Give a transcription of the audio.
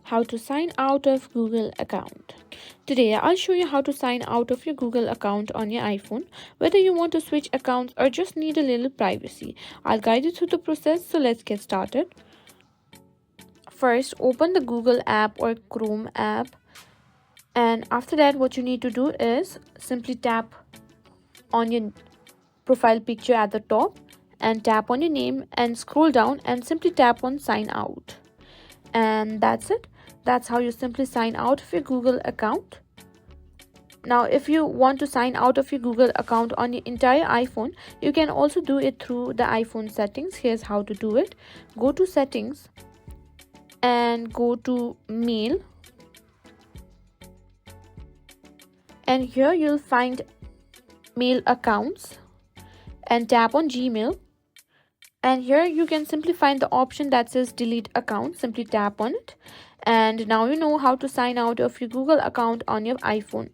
How to sign out of Google account. Today I'll show you how to sign out of your Google account on your iPhone. Whether you want to switch accounts or just need a little privacy, I'll guide you through the process, so let's get started. First, open the Google app or Chrome app, and after that what you need to do is simply tap on your profile picture at the top and tap on your name and scroll down and simply tap on sign out. And that's it. That's how you simply sign out of your Google account. Now, if you want to sign out of your Google account on your entire iPhone, you can also do it through the iPhone settings. Here's how to do it. Go to settings and go to mail, and here you'll find mail accounts and tap on Gmail. And here you can simply find the option that says delete account. Simply tap on it, and now you know how to sign out of your Google account on your iPhone.